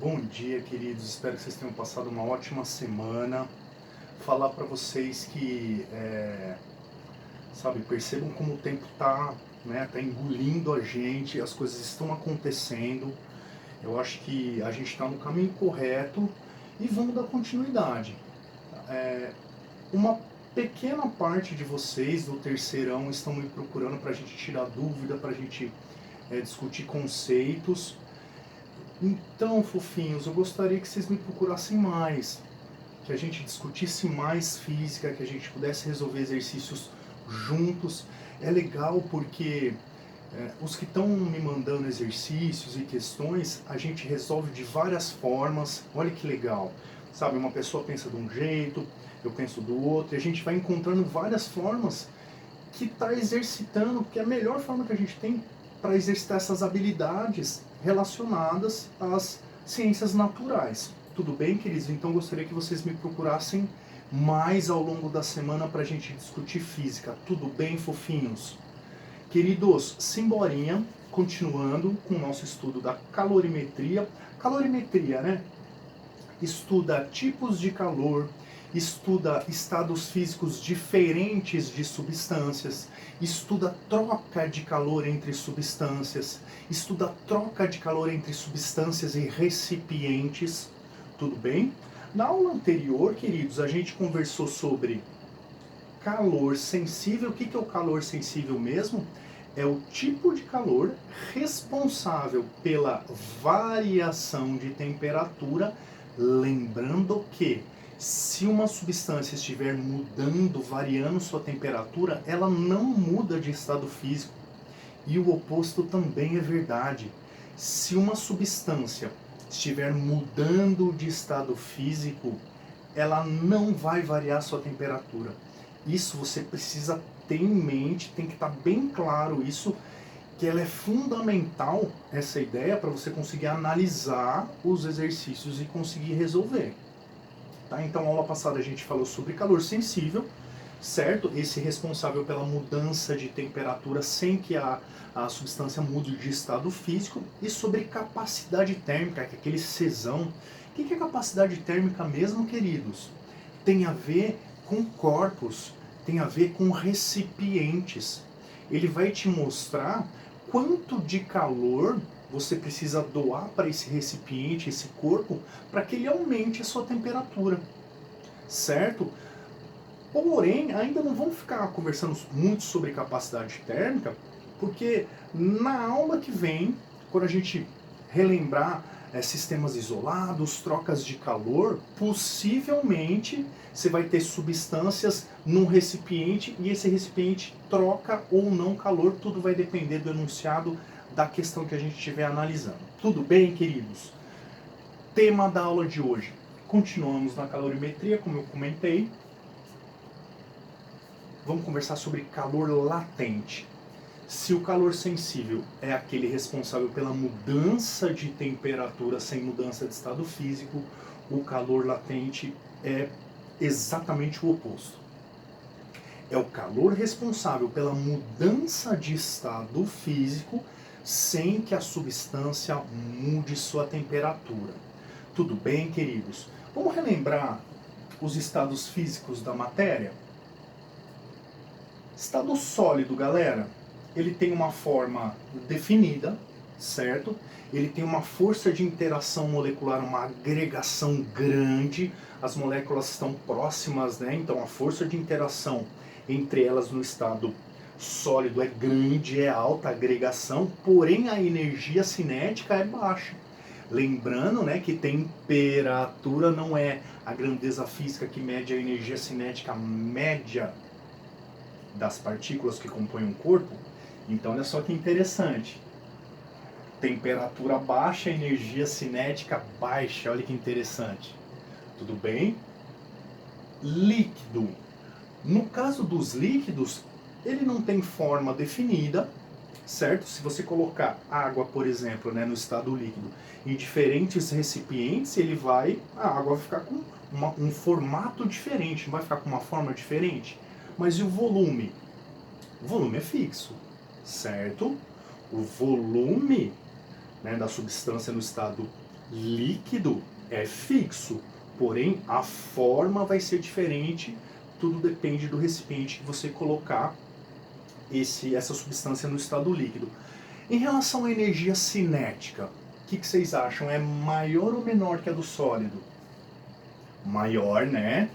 Bom dia, queridos. Espero que vocês tenham passado uma ótima semana. Falar para vocês que, percebam como o tempo tá engolindo a gente, as coisas estão acontecendo. Eu acho que a gente está no caminho correto e vamos dar continuidade. Uma pequena parte de vocês do terceirão estão me procurando para a gente tirar dúvida, para a gente discutir conceitos. Então, fofinhos, eu gostaria que vocês me procurassem mais, que a gente discutisse mais física, que a gente pudesse resolver exercícios juntos. É legal porque os que estão me mandando exercícios e questões, a gente resolve de várias formas. Olha que legal. Sabe, uma pessoa pensa de um jeito, eu penso do outro, e a gente vai encontrando várias formas que está exercitando, que é a melhor forma que a gente tem para exercitar essas habilidades relacionadas às ciências naturais. Tudo bem, queridos? Então gostaria que vocês me procurassem mais ao longo da semana para a gente discutir física. Tudo bem, fofinhos? Queridos, simborinha, continuando com o nosso estudo da calorimetria. Calorimetria, né? Estuda tipos de calor, estuda estados físicos diferentes de substâncias, estuda troca de calor entre substâncias, estuda troca de calor entre substâncias e recipientes. Tudo bem? Na aula anterior, queridos, a gente conversou sobre calor sensível. O que é o calor sensível mesmo? É o tipo de calor responsável pela variação de temperatura. Lembrando que se uma substância estiver mudando, variando sua temperatura, ela não muda de estado físico. E o oposto também é verdade. Se uma substância estiver mudando de estado físico, ela não vai variar sua temperatura. Isso você precisa ter em mente, tem que estar bem claro isso, que ela é fundamental, essa ideia, para você conseguir analisar os exercícios e conseguir resolver. Tá? Então, na aula passada a gente falou sobre calor sensível, certo? Esse responsável pela mudança de temperatura sem que a substância mude de estado físico, e sobre capacidade térmica, que é aquele Czão. O que é capacidade térmica mesmo, queridos? Tem a ver com corpos, tem a ver com recipientes. Ele vai te mostrar quanto de calor você precisa doar para esse recipiente, esse corpo, para que ele aumente a sua temperatura, certo? Porém, ainda não vamos ficar conversando muito sobre capacidade térmica, porque na aula que vem, quando a gente relembrar sistemas isolados, trocas de calor, possivelmente você vai ter substâncias num recipiente e esse recipiente troca ou não calor, tudo vai depender do enunciado da questão que a gente estiver analisando. Tudo bem, queridos? Tema da aula de hoje. Continuamos na calorimetria, como eu comentei. Vamos conversar sobre calor latente. Se o calor sensível é aquele responsável pela mudança de temperatura sem mudança de estado físico, o calor latente é exatamente o oposto. É o calor responsável pela mudança de estado físico sem que a substância mude sua temperatura. Tudo bem, queridos? Vamos relembrar os estados físicos da matéria? Estado sólido, galera, ele tem uma forma definida, certo? Ele tem uma força de interação molecular, uma agregação grande, as moléculas estão próximas, né? Então a força de interação entre elas no estado sólido é grande, é alta a agregação, porém a energia cinética é baixa. Lembrando, né, que temperatura não é a grandeza física que mede a energia cinética média das partículas que compõem um corpo. Então olha só que interessante. Temperatura baixa, energia cinética baixa. Olha que interessante. Tudo bem? Líquido. No caso dos líquidos, ele não tem forma definida, certo? Se você colocar água, por exemplo, né, no estado líquido, em diferentes recipientes, a água vai ficar com um formato diferente, não vai ficar com uma forma diferente. Mas e o volume? O volume é fixo, certo? O volume, né, da substância no estado Líquido é fixo, porém a forma vai ser diferente, tudo depende do recipiente que você colocar essa substância no estado líquido. Em relação à energia cinética, o que vocês acham? É maior ou menor que a do sólido? Maior, né?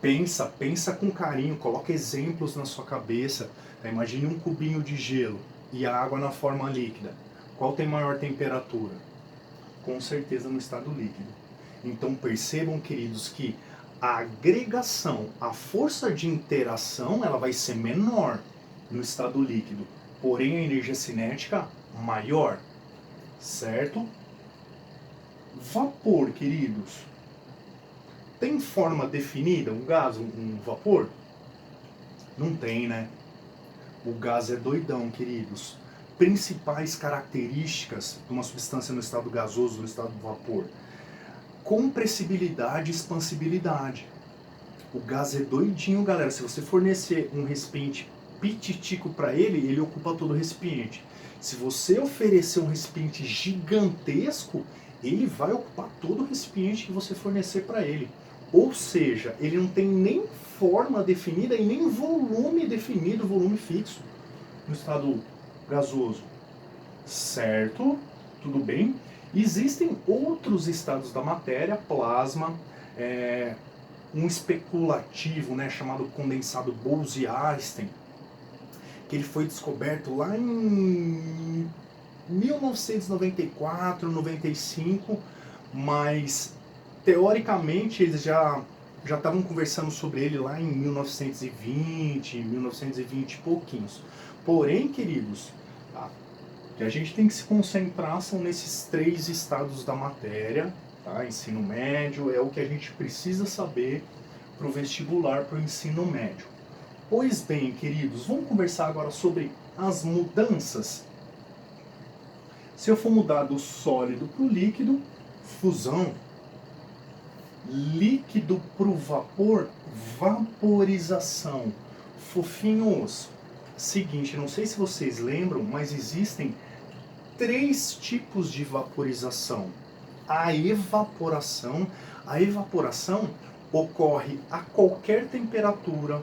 Pensa com carinho, coloca exemplos na sua cabeça. Imagine um cubinho de gelo e a água na forma líquida. Qual tem maior temperatura? Com certeza no estado líquido. Então percebam, queridos, que a agregação, a força de interação, ela vai ser menor no estado líquido, porém a energia cinética maior, certo? Vapor, queridos, tem forma definida, um gás, um vapor? Não tem, né? O gás é doidão, queridos. Principais características de uma substância no estado gasoso, no estado de vapor: compressibilidade e expansibilidade. O gás é doidinho, galera. Se você fornecer um recipiente pititico para ele, ele ocupa todo o recipiente. Se você oferecer um recipiente gigantesco, ele vai ocupar todo o recipiente que você fornecer para ele. Ou seja, ele não tem nem forma definida e nem volume definido, volume fixo no estado gasoso. Certo? Tudo bem? Existem outros estados da matéria, plasma, um especulativo, né, chamado condensado Bose-Einstein, que ele foi descoberto lá em 1994, 95, mas teoricamente eles já estavam conversando sobre ele lá em 1920 e pouquinhos. Porém, queridos, tá, que a gente tem que se concentrar são nesses 3 estados da matéria, tá? Ensino médio é o que a gente precisa saber para o vestibular, para o ensino médio. Pois bem, queridos, vamos conversar agora sobre as mudanças. Se eu for mudar do sólido para o líquido, fusão. Líquido para o vapor, vaporização. Fofinhos, seguinte, não sei se vocês lembram, mas existem 3 tipos de vaporização. A evaporação ocorre a qualquer temperatura,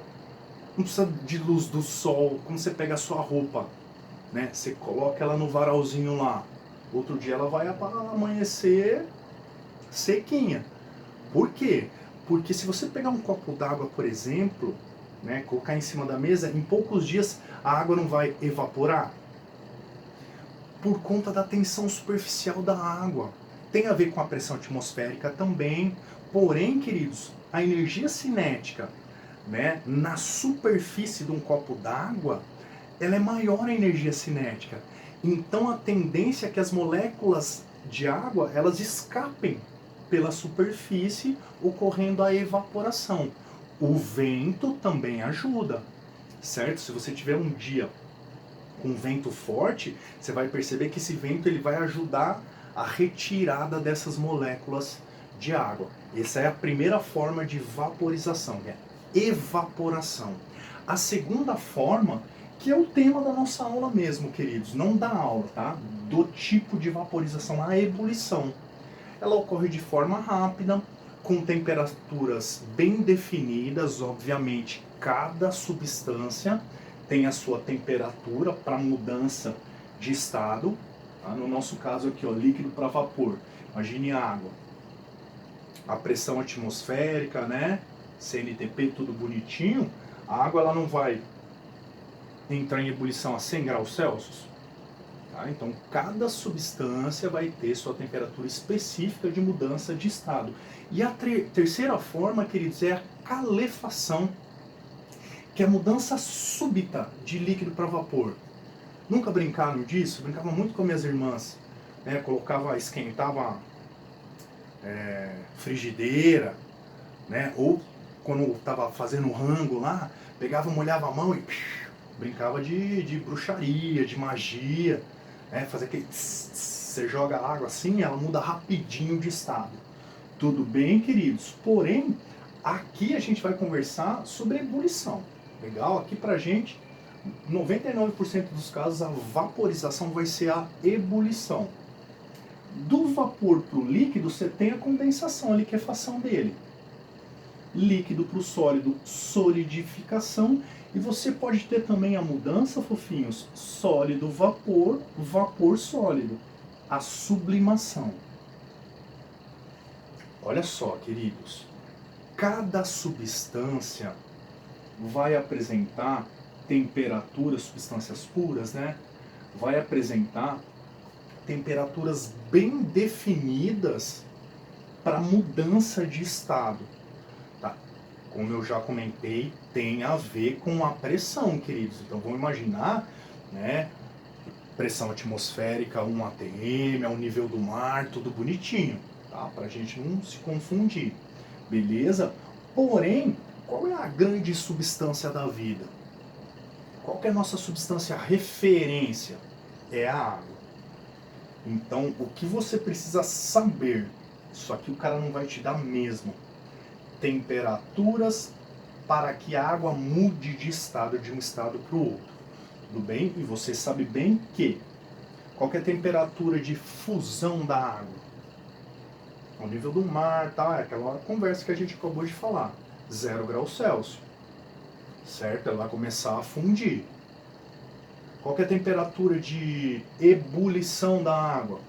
não precisa de luz do sol. Como você pega a sua roupa, né? Você coloca ela no varalzinho lá, outro dia ela vai amanhecer sequinha. Por quê? Porque se você pegar um copo d'água, por exemplo, né, colocar em cima da mesa, em poucos dias a água não vai evaporar? Por conta da tensão superficial da água. Tem a ver com a pressão atmosférica também. Porém, queridos, a energia cinética, né, na superfície de um copo d'água, ela é maior a energia cinética. Então a tendência é que as moléculas de água elas escapem pela superfície, ocorrendo a evaporação. O vento também ajuda, certo? Se você tiver um dia com vento forte, você vai perceber que esse vento ele vai ajudar a retirada dessas moléculas de água. Essa é a primeira forma de vaporização, que é evaporação. A segunda forma, que é o tema da nossa aula mesmo, queridos, não da aula, tá? Do tipo de vaporização, a ebulição. Ela ocorre de forma rápida, com temperaturas bem definidas. Obviamente, cada substância tem a sua temperatura para mudança de estado. Tá? No nosso caso aqui, ó, líquido para vapor. Imagine a água. A pressão atmosférica, né? CNTP, tudo bonitinho. A água ela não vai entrar em ebulição a 100 graus Celsius. Tá? Então, cada substância vai ter sua temperatura específica de mudança de estado. E a terceira forma, queridos, é a calefação, que é a mudança súbita de líquido para vapor. Nunca brincaram disso? Brincava muito com minhas irmãs. Né? Esquentava frigideira, né? Ou quando estava fazendo rango lá, pegava, molhava a mão e brincava de bruxaria, de magia. Fazer aquele você joga a água assim, ela muda rapidinho de estado. Tudo bem, queridos? Porém, aqui a gente vai conversar sobre ebulição. Legal? Aqui pra gente, 99% dos casos, a vaporização vai ser a ebulição. Do vapor para o líquido, você tem a condensação, a liquefação dele. Líquido para o sólido, solidificação. E você pode ter também a mudança, fofinhos, sólido-vapor, vapor-sólido. A sublimação. Olha só, queridos. Cada substância vai apresentar temperaturas, substâncias puras, né? Vai apresentar temperaturas bem definidas para mudança de estado. Tá? Como eu já comentei, tem a ver com a pressão, queridos. Então vamos imaginar, né? Pressão atmosférica 1 atm, ao nível do mar, tudo bonitinho, tá? Para a gente não se confundir, beleza? Porém, qual é a grande substância da vida? Qual que é a nossa substância referência? É a água. Então, o que você precisa saber, isso aqui o cara não vai te dar mesmo, temperaturas para que a água mude de estado, de um estado para o outro. Tudo bem? E você sabe bem que qual que é a temperatura de fusão da água? Ao nível do mar, tá? É aquela conversa que a gente acabou de falar. 0 graus Celsius. Certo? Ela vai começar a fundir. Qual que é a temperatura de ebulição da água?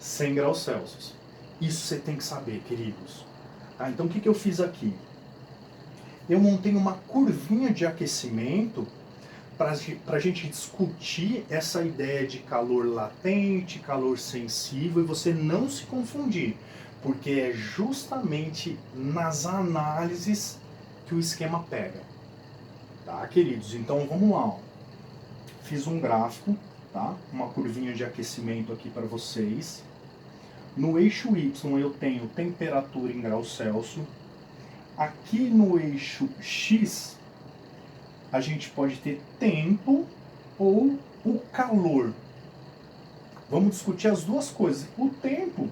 100 graus Celsius. Isso você tem que saber, queridos. Ah, então o que eu fiz aqui? Eu montei uma curvinha de aquecimento para a gente discutir essa ideia de calor latente, calor sensível, e você não se confundir, porque é justamente nas análises que o esquema pega. Tá, queridos? Então vamos lá. Ó. Fiz um gráfico, tá? Uma curvinha de aquecimento aqui para vocês. No eixo Y eu tenho temperatura em graus Celsius. Aqui no eixo X a gente pode ter tempo ou o calor. Vamos discutir as duas coisas. O tempo,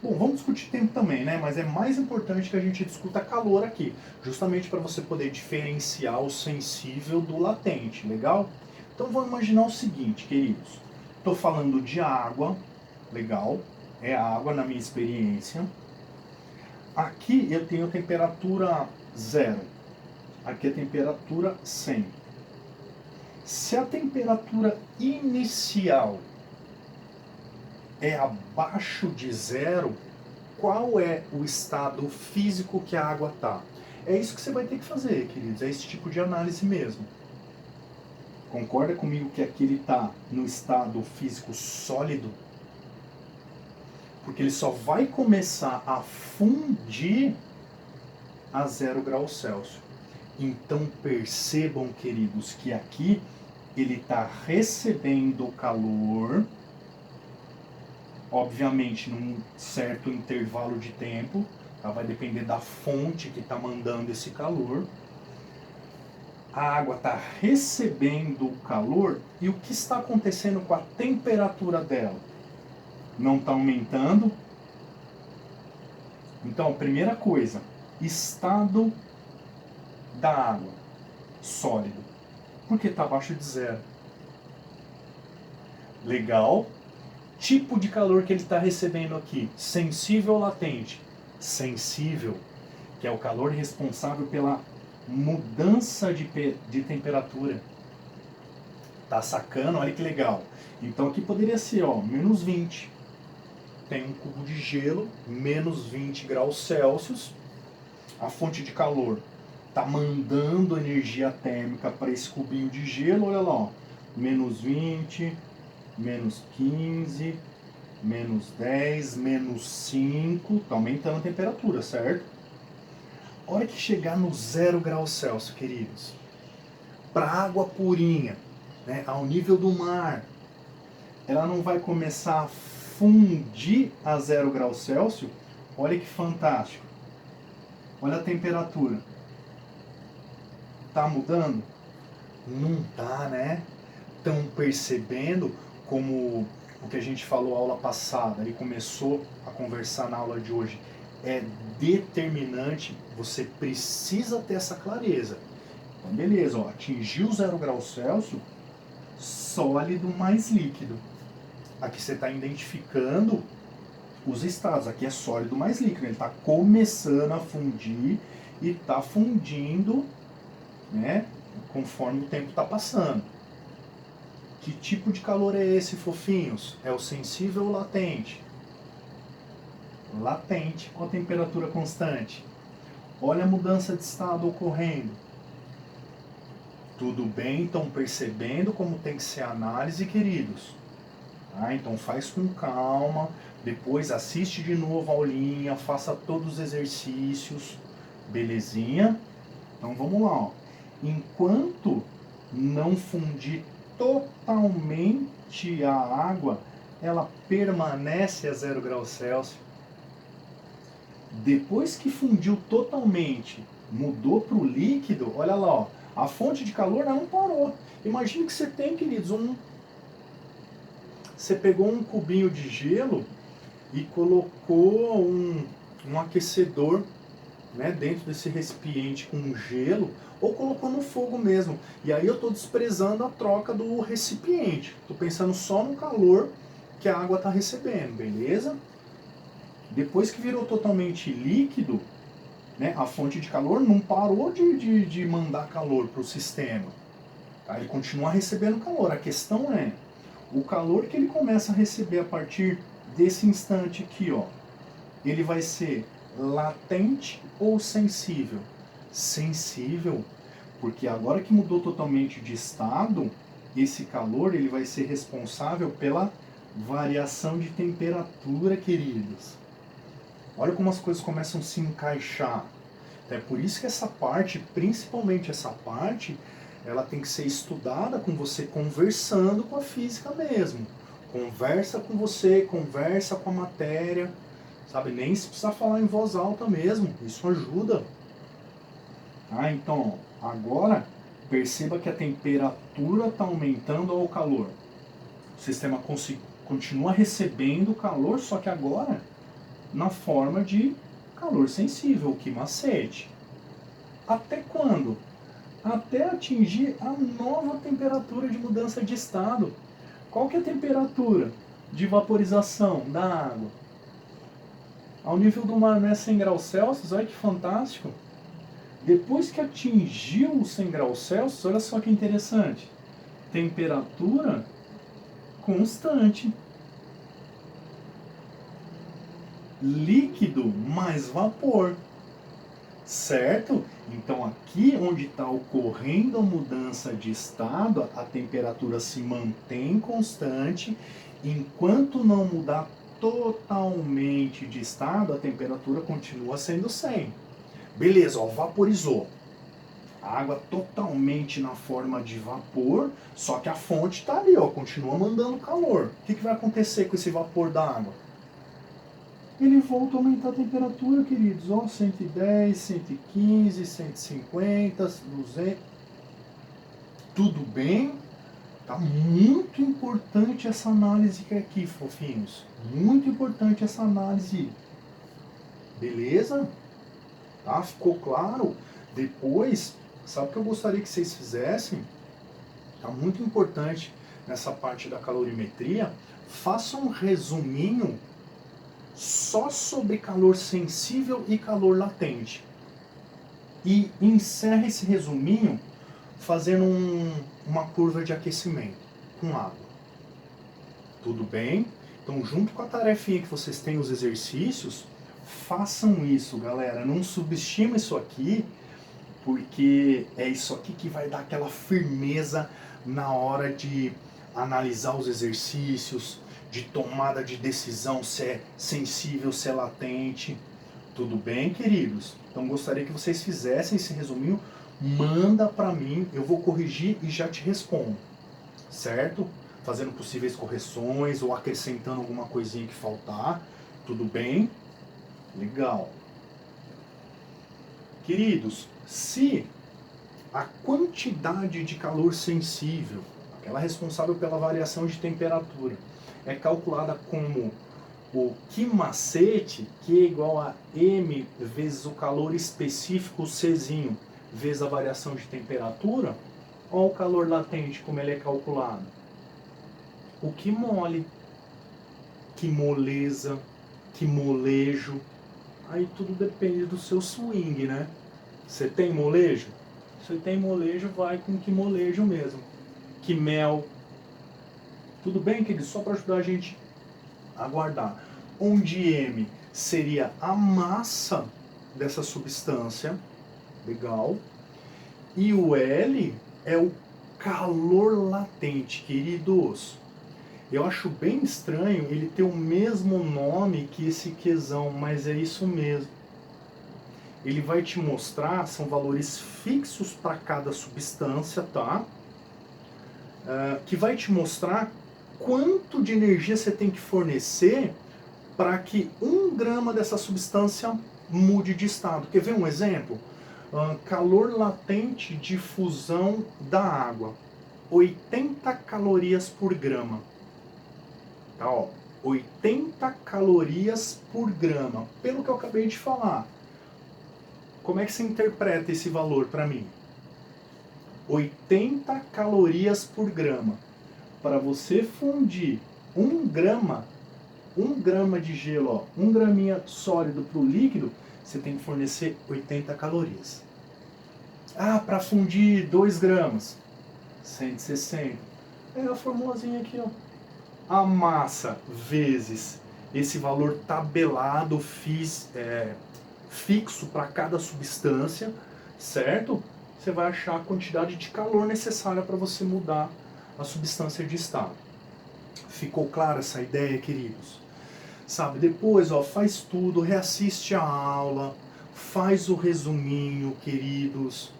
bom, vamos discutir tempo também, né? Mas é mais importante que a gente discuta calor aqui, justamente para você poder diferenciar o sensível do latente, legal? Então vamos imaginar o seguinte, queridos. Estou falando de água, legal? É água na minha experiência. Aqui eu tenho temperatura 0. Aqui a temperatura 100. Se a temperatura inicial é abaixo de 0, qual é o estado físico que a água está? É isso que você vai ter que fazer, queridos. É esse tipo de análise mesmo. Concorda comigo que aqui ele está no estado físico sólido? Porque ele só vai começar a fundir a 0 graus Celsius. Então percebam, queridos, que aqui ele está recebendo calor, obviamente num certo intervalo de tempo, tá? Vai depender da fonte que está mandando esse calor. A água está recebendo o calor e o que está acontecendo com a temperatura dela? Não está aumentando. Então, primeira coisa, estado da água, sólido, porque está abaixo de 0. Legal. Tipo de calor que ele está recebendo aqui, sensível ou latente? Sensível, que é o calor responsável pela mudança de temperatura. Tá sacando? Olha que legal. Então aqui poderia ser, ó, menos 20. Tem um cubo de gelo, menos 20 graus Celsius. A fonte de calor está mandando energia térmica para esse cubinho de gelo, olha lá, ó, menos 20, menos 15, menos 10, menos 5, está aumentando a temperatura, certo? A hora que chegar no 0 graus Celsius, queridos, para água purinha, né, ao nível do mar, ela não vai começar a fundir a 0 graus Celsius? Olha que fantástico. Olha a temperatura. Tá mudando? Não tá, né? Estão percebendo como o que a gente falou aula passada e começou a conversar na aula de hoje é determinante, você precisa ter essa clareza. Então, beleza, ó, atingiu 0 graus Celsius, sólido mais líquido. Aqui você está identificando os estados. Aqui é sólido mais líquido. Ele está começando a fundir e está fundindo, né, conforme o tempo está passando. Que tipo de calor é esse, fofinhos? É o sensível ou latente? Latente, com a temperatura constante. Olha a mudança de estado ocorrendo. Tudo bem? Estão percebendo como tem que ser a análise, queridos? Ah, então faz com calma, depois assiste de novo a aulinha, faça todos os exercícios, belezinha? Então vamos lá, ó. Enquanto não fundir totalmente a água, ela permanece a 0 graus Celsius. Depois que fundiu totalmente, mudou para o líquido, olha lá, ó, a fonte de calor não parou. Imagine que você tem, queridos, você pegou um cubinho de gelo e colocou um aquecedor, né, dentro desse recipiente com gelo, ou colocou no fogo mesmo. E aí eu estou desprezando a troca do recipiente. Estou pensando só no calor que a água está recebendo, beleza? Depois que virou totalmente líquido, né, a fonte de calor não parou de mandar calor para o sistema. Tá? Ele continua recebendo calor. A questão é o calor que ele começa a receber a partir desse instante aqui, ó. Ele vai ser latente ou sensível? Sensível, porque agora que mudou totalmente de estado, esse calor ele vai ser responsável pela variação de temperatura, queridos. Olha como as coisas começam a se encaixar. É por isso que essa parte, principalmente essa parte, ela tem que ser estudada com você conversando com a física mesmo. Conversa com você, conversa com a matéria, sabe? Nem se precisar falar em voz alta mesmo, isso ajuda. Ah, então, agora perceba que a temperatura está aumentando ao calor. O sistema continua recebendo calor, só que agora na forma de calor sensível, que macete. Até quando? Até atingir a nova temperatura de mudança de estado. Qual que é a temperatura de vaporização da água? Ao nível do mar não é 100 graus Celsius, olha que fantástico. Depois que atingiu os 100 graus Celsius, olha só que interessante. Temperatura constante. Líquido mais vapor. Certo? Então aqui onde está ocorrendo a mudança de estado, a temperatura se mantém constante, enquanto não mudar totalmente de estado, a temperatura continua sendo 100. Beleza, ó, vaporizou. A água totalmente na forma de vapor, só que a fonte está ali, ó, continua mandando calor. O que vai acontecer com esse vapor da água? Ele volta a aumentar a temperatura, queridos. Ó, 110, 115, 150, 200. Tudo bem? Tá muito importante essa análise aqui, fofinhos. Muito importante essa análise. Beleza? Tá? Ficou claro? Depois, sabe o que eu gostaria que vocês fizessem? Tá muito importante nessa parte da calorimetria. Faça um resuminho só sobre calor sensível e calor latente. E encerra esse resuminho fazendo uma curva de aquecimento com água. Tudo bem? Então, junto com a tarefinha que vocês têm, os exercícios, façam isso, galera. Não subestima isso aqui, porque é isso aqui que vai dar aquela firmeza na hora de analisar os exercícios, de tomada de decisão, se é sensível, se é latente. Tudo bem, queridos? Então gostaria que vocês fizessem esse resuminho, manda para mim, eu vou corrigir e já te respondo, certo? Fazendo possíveis correções ou acrescentando alguma coisinha que faltar, tudo bem? Legal. Queridos, se a quantidade de calor sensível, aquela responsável pela variação de temperatura, é calculada como o Q macete, que é igual a M vezes o calor específico, Czinho, vezes a variação de temperatura, olha o calor latente, como ele é calculado. O Q mole, que moleza, que molejo. Aí tudo depende do seu swing, né? Você tem molejo? Se tem molejo, vai com que molejo mesmo. Que mel. Tudo bem, querido? Só para ajudar a gente a guardar. Onde M seria a massa dessa substância. Legal. E o L é o calor latente, queridos. Eu acho bem estranho ele ter o mesmo nome que esse Qzão, mas é isso mesmo. Ele vai te mostrar, são valores fixos para cada substância, tá? Que vai te mostrar quanto de energia você tem que fornecer para que 1 grama dessa substância mude de estado. Quer ver um exemplo? Calor latente de fusão da água. 80 calorias por grama. Tá, ó, 80 calorias por grama. Pelo que eu acabei de falar, como é que você interpreta esse valor para mim? 80 calorias por grama. Para você fundir 1 grama de gelo, ó, 1 graminha sólido para o líquido, você tem que fornecer 80 calorias. Ah, para fundir 2 gramas, 160. É a formulazinha aqui, ó. A massa vezes esse valor tabelado, fixo para cada substância, certo? Você vai achar a quantidade de calor necessária para você mudar a substância de estado. Ficou clara essa ideia, queridos? Sabe, depois, ó, faz tudo, reassiste a aula, faz o resuminho, queridos,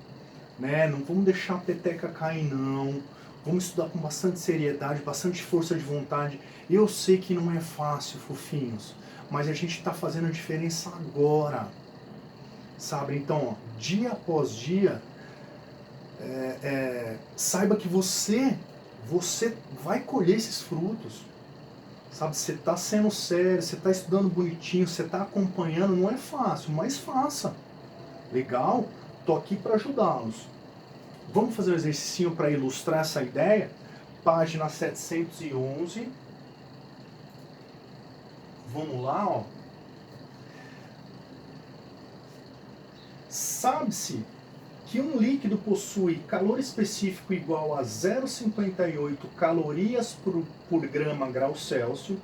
né? Não vamos deixar a peteca cair, não. Vamos estudar com bastante seriedade, bastante força de vontade. Eu sei que não é fácil, fofinhos, mas a gente está fazendo a diferença agora, sabe? Então, ó, dia após dia, saiba que você vai colher esses frutos. Sabe, você está sendo sério, você está estudando bonitinho, você está acompanhando, não é fácil, mas faça. Legal? Tô aqui para ajudá-los. Vamos fazer um exercício para ilustrar essa ideia? Página 711. Vamos lá, ó. Sabe-se que um líquido possui calor específico igual a 0,58 calorias por grama grau Celsius.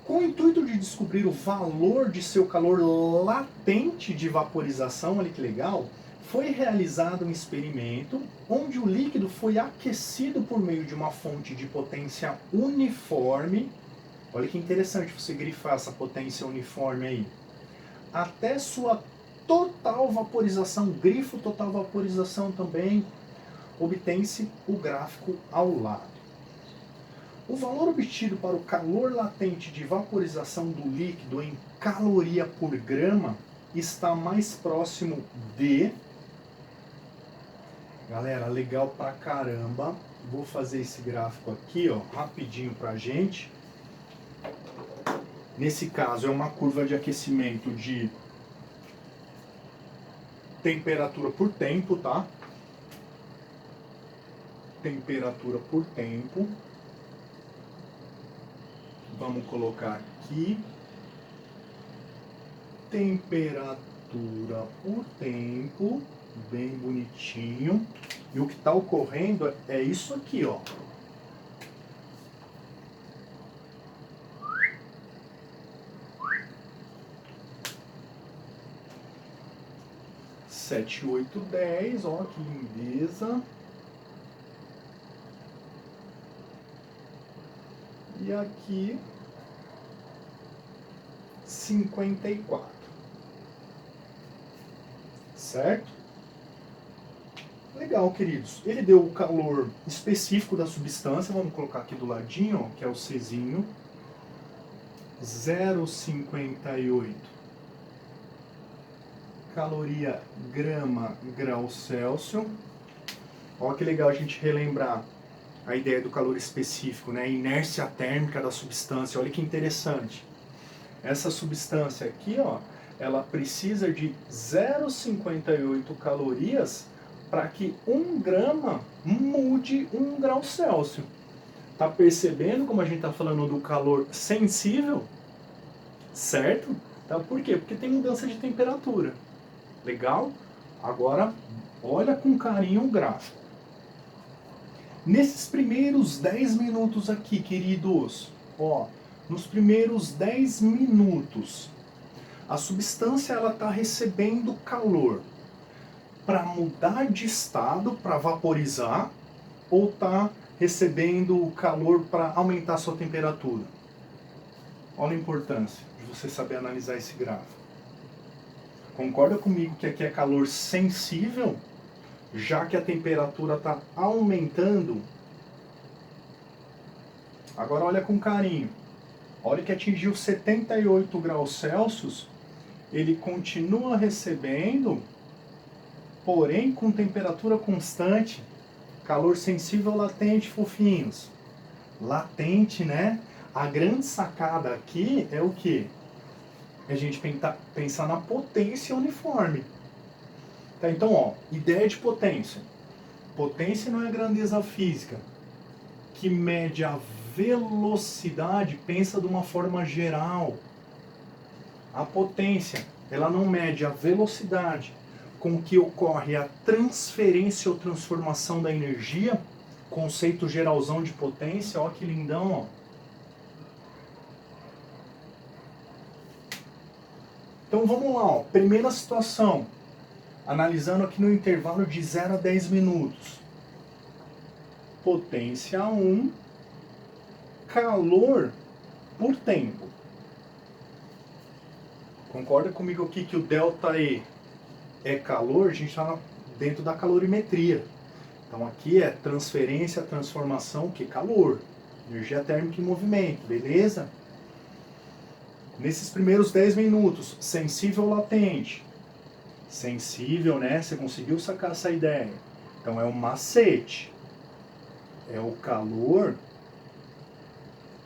Com o intuito de descobrir o valor de seu calor latente de vaporização, olha que legal, foi realizado um experimento onde o líquido foi aquecido por meio de uma fonte de potência uniforme. Olha que interessante você grifar essa potência uniforme aí. Até sua total vaporização, grifo total vaporização também, obtém-se o gráfico ao lado. O valor obtido para o calor latente de vaporização do líquido em caloria por grama está mais próximo de... Galera, legal pra caramba. Vou fazer esse gráfico aqui, ó, rapidinho pra gente. Nesse caso é uma curva de aquecimento de temperatura por tempo, tá? Temperatura por tempo. Vamos colocar aqui. Temperatura por tempo. Bem bonitinho. E o que está ocorrendo é isso aqui, ó. Sete, 8, 10, ó, que lindeza. E aqui 54. Certo? Legal, queridos. Ele deu o calor específico da substância, vamos colocar aqui do ladinho, ó, que é o Czinho. 0,58 caloria grama grau Celsius. Olha que legal a gente relembrar a ideia do calor específico, né? A inércia térmica da substância. Olha que interessante. Essa substância aqui, ó, ela precisa de 0,58 calorias para que 1 grama mude 1 grau Celsius. Tá percebendo como a gente tá falando do calor sensível? Certo? Então, por quê? Porque tem mudança de temperatura. Legal? Agora, olha com carinho o gráfico. Nesses primeiros 10 minutos aqui, queridos, ó, nos primeiros 10 minutos, a substância ela está recebendo calor para mudar de estado, para vaporizar, ou está recebendo calor para aumentar sua temperatura? Olha a importância de você saber analisar esse gráfico. Concorda comigo que aqui é calor sensível, já que a temperatura está aumentando? Agora olha com carinho. A hora que atingiu 78 graus Celsius, ele continua recebendo, porém com temperatura constante, calor sensível latente, fofinhos. Latente, né? A grande sacada aqui é o quê? É a gente pensar na potência uniforme. Tá, então, ó, ideia de potência. Potência não é grandeza física, que mede a velocidade, pensa de uma forma geral. A potência, ela não mede a velocidade com que ocorre a transferência ou transformação da energia, conceito geralzão de potência, ó que lindão, ó. Então vamos lá, ó. Primeira situação, analisando aqui no intervalo de 0 a 10 minutos. Potência 1, calor por tempo. Concorda comigo aqui que o ΔE é calor? A gente está dentro da calorimetria. Então aqui é transferência, transformação, que calor. Energia térmica em movimento, beleza? Nesses primeiros 10 minutos, sensível ou latente? Sensível, né? Você conseguiu sacar essa ideia. Então é um macete. É o calor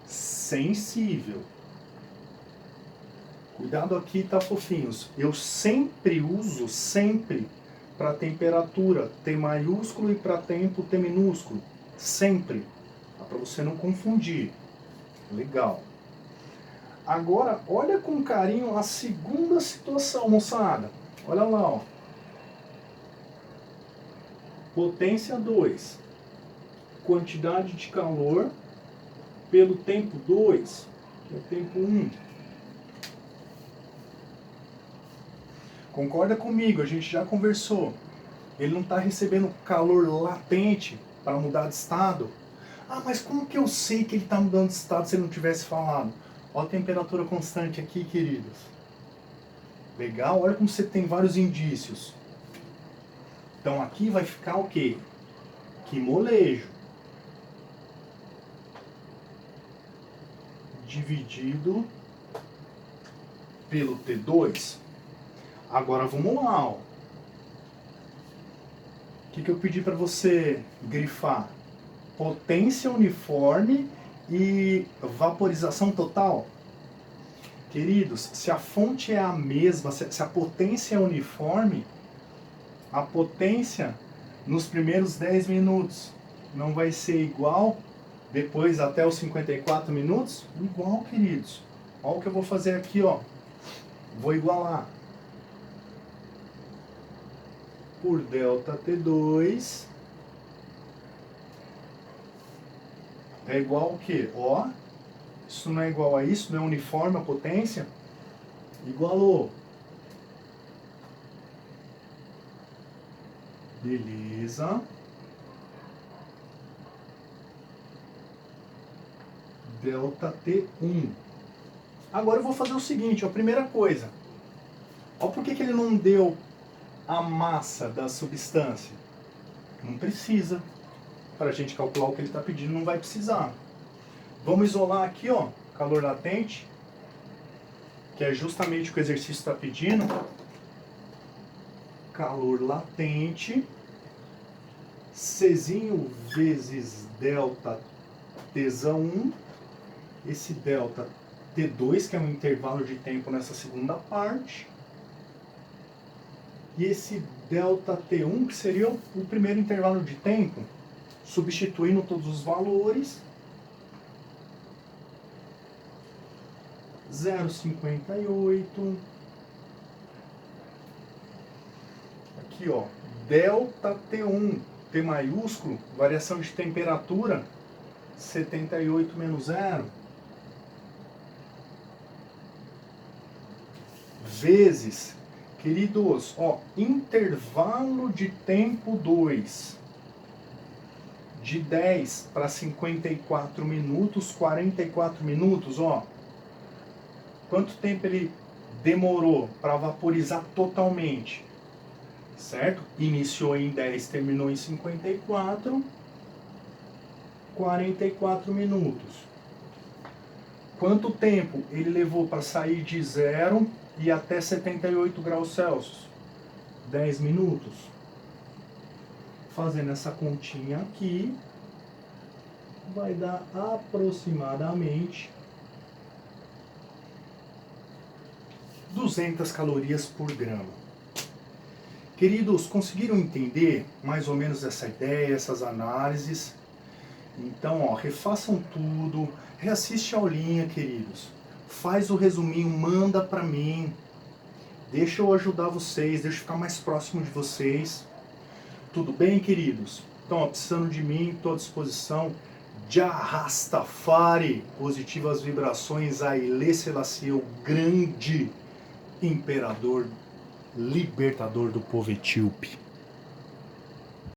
sensível. Cuidado aqui, tá, fofinhos? Eu sempre uso, sempre, para temperatura T maiúsculo e para tempo T minúsculo. Sempre. Para você não confundir. Legal. Agora, olha com carinho a segunda situação, moçada. Olha lá, ó. Potência 2. Quantidade de calor pelo tempo 2, que é o tempo 1. Concorda comigo, a gente já conversou. Ele não está recebendo calor latente para mudar de estado. Ah, mas como que eu sei que ele está mudando de estado se ele não tivesse falado? Olha a temperatura constante aqui, queridos. Legal? Olha como você tem vários indícios. Então aqui vai ficar o quê? Que molejo. Dividido pelo T2. Agora vamos lá, ó. O que eu pedi para você grifar? Potência uniforme e vaporização total. Queridos, se a fonte é a mesma, se a potência é uniforme, a potência nos primeiros 10 minutos não vai ser igual depois até os 54 minutos? Igual, queridos. Olha o que eu vou fazer aqui, ó. Vou igualar. Por ΔT2 é igual ao quê? Ó, isso não é igual a isso, não é uniforme a potência? Igualou. Beleza. ΔT1. Agora eu vou fazer o seguinte, ó, primeira coisa. Ó, por que ele não deu a massa da substância? Não precisa. Para a gente calcular o que ele está pedindo, não vai precisar. Vamos isolar aqui, ó, calor latente, que é justamente o que o exercício está pedindo. Calor latente, Czinho vezes delta Tzão1, esse delta T2, que é um intervalo de tempo nessa segunda parte, e esse delta T1, que seria o primeiro intervalo de tempo, substituindo todos os valores, 0,58. Aqui, ó, delta T1, T maiúsculo, variação de temperatura, 78 menos 0, vezes, queridos, ó, intervalo de tempo 2, de 10 para 54 minutos, 44 minutos, ó. Quanto tempo ele demorou para vaporizar totalmente? Certo? Iniciou em 10, terminou em 54, 44 minutos. Quanto tempo ele levou para sair de 0 e até 78 graus Celsius? 10 minutos. Fazendo essa continha aqui, vai dar aproximadamente 200 calorias por grama. Queridos, conseguiram entender mais ou menos essa ideia, essas análises? Então, ó, refaçam tudo, reassiste a aulinha, queridos. Faz o resuminho, manda pra mim. Deixa eu ajudar vocês, deixa eu ficar mais próximo de vocês. Tudo bem, queridos? Então, ó, precisando de mim, estou à disposição. Jah Rastafari, positivas vibrações a Haile Selassie, o grande imperador, libertador do povo etíope.